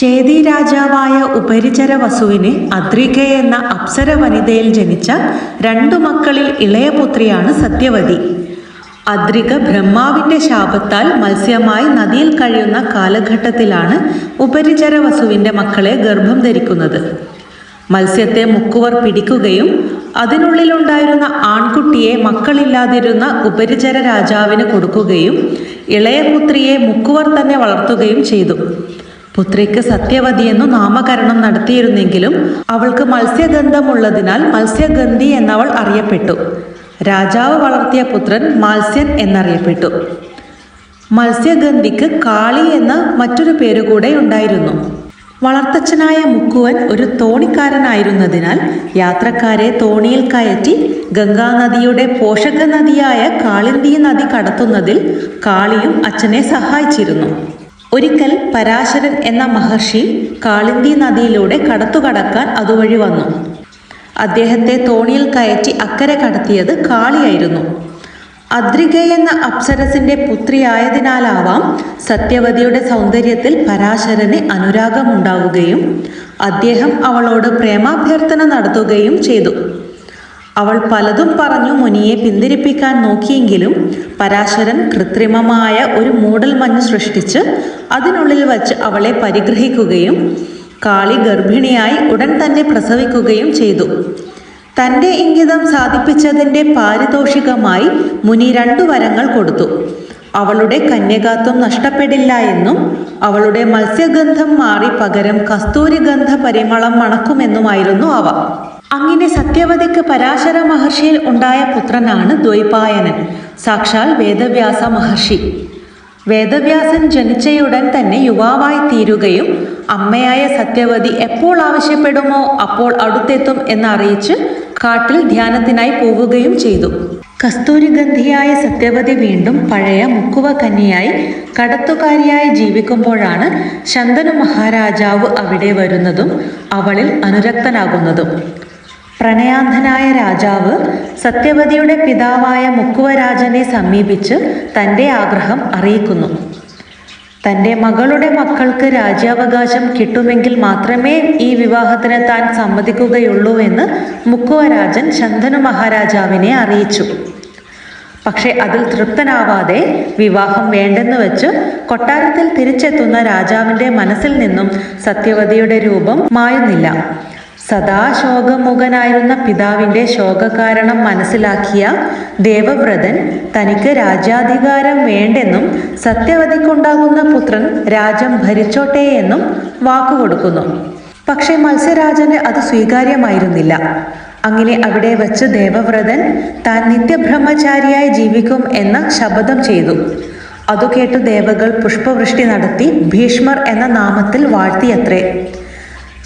ചേദി രാജാവായ ഉപരിചര വസുവിന് അദ്രിക എന്ന അപ്സര വനിതയിൽ ജനിച്ച 2 മക്കളിൽ ഇളയ പുത്രിയാണ് സത്യവതി. അദ്രിക ബ്രഹ്മാവിന്റെ ശാപത്താൽ മത്സ്യമായി നദിയിൽ കഴിയുന്ന കാലഘട്ടത്തിലാണ് ഉപരിചര വസുവിന്റെ മക്കളെ ഗർഭം ധരിക്കുന്നത്. മത്സ്യത്തെ മുക്കുവർ പിടിക്കുകയും അതിനുള്ളിലുണ്ടായിരുന്ന ആൺകുട്ടിയെ മക്കളില്ലാതിരുന്ന ഉപരിചര രാജാവിന് കൊടുക്കുകയും ഇളയ പുത്രിയെ മുക്കുവർ തന്നെ വളർത്തുകയും ചെയ്തു. പുത്രിക്ക് സത്യവതിയെന്നു നാമകരണം നടത്തിയിരുന്നെങ്കിലും അവൾക്ക് മത്സ്യഗന്ധമുള്ളതിനാൽ മത്സ്യഗന്ധി എന്നവൾ അറിയപ്പെട്ടു. രാജാവ് വളർത്തിയ പുത്രൻ മാത്സ്യൻ എന്നറിയപ്പെട്ടു. മത്സ്യഗന്ധിക്ക് കാളി എന്ന മറ്റൊരു പേരുകൂടെ ഉണ്ടായിരുന്നു. വളർത്തച്ഛനായ മുക്കുവൻ ഒരു തോണിക്കാരനായിരുന്നതിനാൽ യാത്രക്കാരെ തോണിയിൽ കയറ്റി ഗംഗാനദിയുടെ പോഷക നദിയായ കാളിന്തി നദി കടത്തുന്നതിൽ കാളിയും അച്ഛനെ സഹായിച്ചിരുന്നു. ഒരിക്കൽ പരാശരൻ എന്ന മഹർഷി കാളിന്തി നദിയിലൂടെ കടത്തുകടക്കാൻ അതുവഴി വന്നു. അദ്ദേഹത്തെ തോണിയിൽ കയറ്റി അക്കരെ കടത്തിയത് കാളിയായിരുന്നു. അദ്രിക എന്ന അപ്സരസിന്റെ പുത്രിയായതിനാലാവാം സത്യവതിയുടെ സൗന്ദര്യത്തിൽ പരാശരന് അനുരാഗമുണ്ടാവുകയും അദ്ദേഹം അവളോട് പ്രേമാഭ്യർത്ഥന നടത്തുകയും ചെയ്തു. അവൾ പലതും പറഞ്ഞു മുനിയെ പിന്തിരിപ്പിക്കാൻ നോക്കിയെങ്കിലും പരാശരൻ കൃത്രിമമായ ഒരു മൂടൽമഞ്ഞ് സൃഷ്ടിച്ച് അതിനുള്ളിൽ വച്ച് അവളെ പരിഗ്രഹിക്കുകയും കാളി ഗർഭിണിയായി ഉടൻ തന്നെ പ്രസവിക്കുകയും ചെയ്തു. തൻ്റെ ഇംഗിതം സാധിപ്പിച്ചതിൻ്റെ പാരിതോഷികമായി മുനി 2 വരങ്ങൾ കൊടുത്തു. അവളുടെ കന്യകാത്വം നഷ്ടപ്പെടില്ല എന്നും അവളുടെ മത്സ്യഗന്ധം മാറി പകരം കസ്തൂരിഗന്ധ പരിമളം മണക്കുമെന്നുമായിരുന്നു അവ. അങ്ങനെ സത്യവതിക്ക് പരാശര മഹർഷിയിൽ ഉണ്ടായ പുത്രനാണ് ദ്വൈപായനൻ, സാക്ഷാൽ വേദവ്യാസ മഹർഷി. വേദവ്യാസൻ ജനിച്ചയുടൻ തന്നെ യുവാവായി തീരുകയും അമ്മയായ സത്യവതി എപ്പോൾ ആവശ്യപ്പെടുമോ അപ്പോൾ അടുത്തെത്തും എന്നറിയിച്ച് കാട്ടിൽ ധ്യാനത്തിനായി പോവുകയും ചെയ്തു. കസ്തൂരിഗന്ധിയായ സത്യവതി വീണ്ടും പഴയ മുക്കുവ കന്യയായി കടത്തുകാരിയായി ജീവിക്കുമ്പോഴാണ് ശന്തനു മഹാരാജാവ് അവിടെ വരുന്നതും അവളിൽ അനുരക്തനാകുന്നതും. പ്രണയാന്ധനായ രാജാവ് സത്യവതിയുടെ പിതാവായ മുക്കുവരാജനെ സമീപിച്ച് തൻ്റെ ആഗ്രഹം അറിയിക്കുന്നു. തൻ്റെ മകളുടെ മക്കൾക്ക് രാജ്യാവകാശം കിട്ടുമെങ്കിൽ മാത്രമേ ഈ വിവാഹത്തിന് താൻ സമ്മതിക്കുകയുള്ളൂ എന്ന് മുക്കുവരാജൻ ശന്തനു മഹാരാജാവിനെ അറിയിച്ചു. പക്ഷെ അതിൽ തൃപ്തനാവാതെ വിവാഹം വേണ്ടെന്ന് വെച്ച് കൊട്ടാരത്തിൽ തിരിച്ചെത്തുന്ന രാജാവിൻ്റെ മനസ്സിൽ നിന്നും സത്യവതിയുടെ രൂപം മായുന്നില്ല. സദാ ശോകമുഖനായിരുന്ന പിതാവിൻ്റെ ശോകകാരണം മനസ്സിലാക്കിയ ദേവവ്രതൻ തനിക്ക് രാജ്യാധികാരം വേണ്ടെന്നും സത്യവതിക്കുണ്ടാകുന്ന പുത്രൻ രാജ്യം ഭരിച്ചോട്ടെ എന്നും വാക്കുകൊടുക്കുന്നു. പക്ഷേ മത്സ്യരാജന് അത് സ്വീകാര്യമായിരുന്നില്ല. അങ്ങനെ അവിടെ വച്ച് ദേവവ്രതൻ താൻ നിത്യബ്രഹ്മചാരിയായി ജീവിക്കും എന്ന ശപഥം ചെയ്തു. അതു കേട്ടു ദേവകൾ പുഷ്പവൃഷ്ടി നടത്തി ഭീഷ്മർ എന്ന നാമത്തിൽ വാഴ്ത്തിയത്രേ.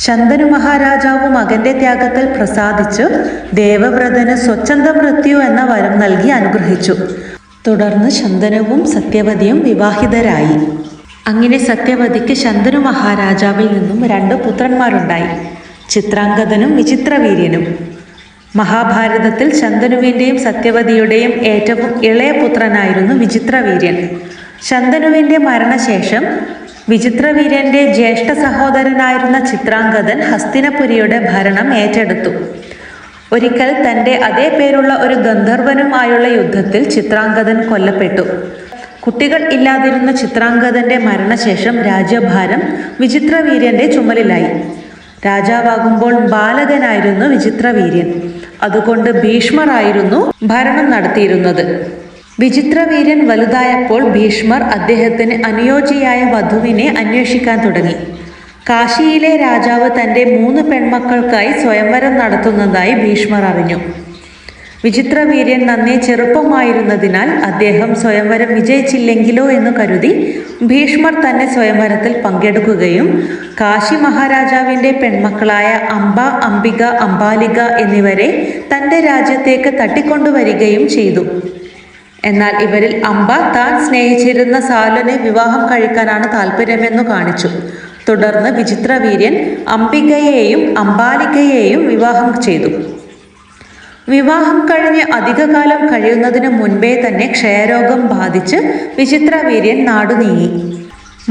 ശന്തനു മഹാരാജാവ് മകന്റെ ത്യാഗത്തിൽ പ്രസാദിച്ച് ദേവവ്രതന് സ്വച്ഛന്ത മൃത്യു എന്ന വരം നൽകി അനുഗ്രഹിച്ചു. തുടർന്ന് ശന്തനുവും സത്യവതിയും വിവാഹിതരായി. അങ്ങനെ സത്യവതിക്ക് ശന്തനു മഹാരാജാവിൽ നിന്നും 2 പുത്രന്മാരുണ്ടായി, ചിത്രാംഗദനും വിചിത്രവീര്യനും. മഹാഭാരതത്തിൽ ശന്തനുവിൻ്റെയും സത്യവതിയുടെയും ഏറ്റവും ഇളയ പുത്രനായിരുന്നു വിചിത്രവീര്യൻ. ശന്തനുവിൻ്റെ മരണശേഷം വിചിത്രവീര്യന്റെ ജ്യേഷ്ഠ സഹോദരനായിരുന്ന ചിത്രാംഗദൻ ഹസ്തിനപുരിയുടെ ഭരണം ഏറ്റെടുത്തു. ഒരിക്കൽ തൻ്റെ അതേ പേരുള്ള ഒരു ഗന്ധർവനുമായുള്ള യുദ്ധത്തിൽ ചിത്രാംഗദൻ കൊല്ലപ്പെട്ടു. കുട്ടികൾ ഇല്ലാതിരുന്ന ചിത്രാംഗദന്റെ മരണശേഷം രാജ്യഭാരം വിചിത്രവീര്യന്റെ ചുമലിലായി. രാജാവാകുമ്പോൾ ബാലകനായിരുന്നു വിചിത്രവീര്യൻ. അതുകൊണ്ട് ഭീഷ്മറായിരുന്നു ഭരണം നടത്തിയിരുന്നത്. വിചിത്രവീര്യൻ വലുതായപ്പോൾ ഭീഷ്മർ അദ്ദേഹത്തിന് അനുയോജ്യയായ വധുവിനെ അന്വേഷിക്കാൻ തുടങ്ങി. കാശിയിലെ രാജാവ് തൻ്റെ 3 പെൺമക്കൾക്കായി സ്വയംവരം നടത്തുന്നതായി ഭീഷ്മർ അറിഞ്ഞു. വിചിത്രവീര്യൻ നന്നേ ചെറുപ്പമായിരുന്നതിനാൽ അദ്ദേഹം സ്വയംവരം വിജയിച്ചില്ലെങ്കിലോ എന്ന് കരുതി ഭീഷ്മർ തന്നെ സ്വയംവരത്തിൽ പങ്കെടുക്കുകയും കാശി മഹാരാജാവിൻ്റെ പെൺമക്കളായ അംബ, അംബിക, അംബാലിക എന്നിവരെ തൻ്റെ രാജ്യത്തേക്ക് തട്ടിക്കൊണ്ടുവരികയും ചെയ്തു. എന്നാൽ ഇവരിൽ അംബ താൻ സ്നേഹിച്ചിരുന്ന സാലനെ വിവാഹം കഴിക്കാനാണ് താല്പര്യമെന്നു കാണിച്ചു. തുടർന്ന് വിചിത്രവീര്യൻ അംബികയെയും അംബാലികയെയും വിവാഹം ചെയ്തു. വിവാഹം കഴിഞ്ഞ് അധികകാലം കഴിയുന്നതിന് മുൻപേ തന്നെ ക്ഷയരോഗം ബാധിച്ച് വിചിത്രവീര്യൻ നാടുനീങ്ങി.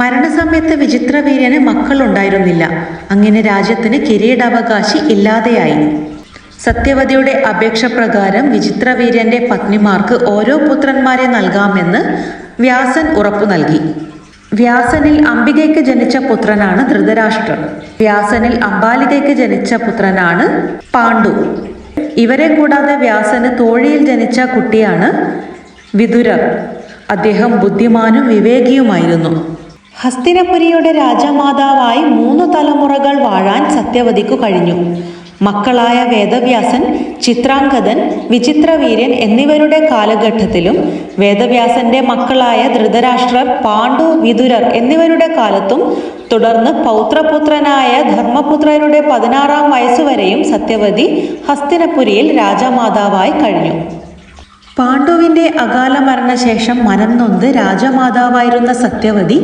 മരണസമയത്ത് വിചിത്രവീര്യന് മക്കളുണ്ടായിരുന്നില്ല. അങ്ങനെ രാജ്യത്തിന് കിരീടാവകാശി ഇല്ലാതെയായി. സത്യവതിയുടെ അപേക്ഷ പ്രകാരം വിചിത്രവീര്യന്റെ പത്നിമാർക്ക് ഓരോ പുത്രന്മാരെ നൽകാമെന്ന് വ്യാസൻ ഉറപ്പു നൽകി. വ്യാസനിൽ അംബികയ്ക്ക് ജനിച്ച പുത്രനാണ് ധൃതരാഷ്ട്രർ. വ്യാസനിൽ അംബാലികയ്ക്ക് ജനിച്ച പുത്രനാണ് പാണ്ഡു. ഇവരെ കൂടാതെ വ്യാസന് തോഴിയിൽ ജനിച്ച കുട്ടിയാണ് വിതുരർ. അദ്ദേഹം ബുദ്ധിമാനും വിവേകിയുമായിരുന്നു. ഹസ്തിനപുരിയുടെ രാജമാതാവായി 3 തലമുറകൾ വാഴാൻ സത്യവതിക്കു കഴിഞ്ഞു. മക്കളായ വേദവ്യാസൻ, ചിത്രാംഗദൻ, വിചിത്രവീര്യൻ എന്നിവരുടെ കാലഘട്ടത്തിലും വേദവ്യാസന്റെ മക്കളായ ധൃതരാഷ്ട്രർ, പാണ്ഡു, വിതുരർ എന്നിവരുടെ കാലത്തും തുടർന്ന് പൗത്രപുത്രനായ ധർമ്മപുത്രരുടെ 16-ാം വയസ്സുവരെയും സത്യവതി ഹസ്തിനപുരിയിൽ രാജമാതാവായി കഴിഞ്ഞു. പാണ്ഡുവിന്റെ അകാല മരണശേഷം മനം നൊന്ത് രാജമാതാവായിരുന്ന സത്യവതി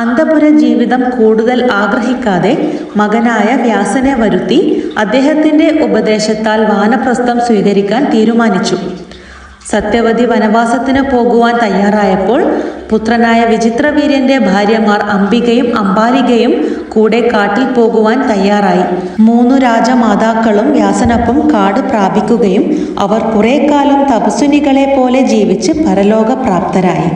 അന്തഃപുര ജീവിതം കൂടുതൽ ആഗ്രഹിക്കാതെ മകനായ വ്യാസനെ വരുത്തി അദ്ദേഹത്തിന്റെ ഉപദേശത്താൽ വാനപ്രസ്ഥം സ്വീകരിക്കാൻ തീരുമാനിച്ചു. സത്യവതി വനവാസത്തിന് പോകുവാൻ തയ്യാറായപ്പോൾ പുത്രനായ വിചിത്രവീര്യന്റെ ഭാര്യമാർ അംബികയും അംബാലികയും കൂടെ കാട്ടിൽ പോകുവാൻ തയ്യാറായി. 3 രാജമാതാക്കളും വ്യാസനൊപ്പം കാട് പ്രാപിക്കുകയും അവർ കുറെ കാലം തപസ്വിനികളെ പോലെ ജീവിച്ച് പരലോകപ്രാപ്തരായി.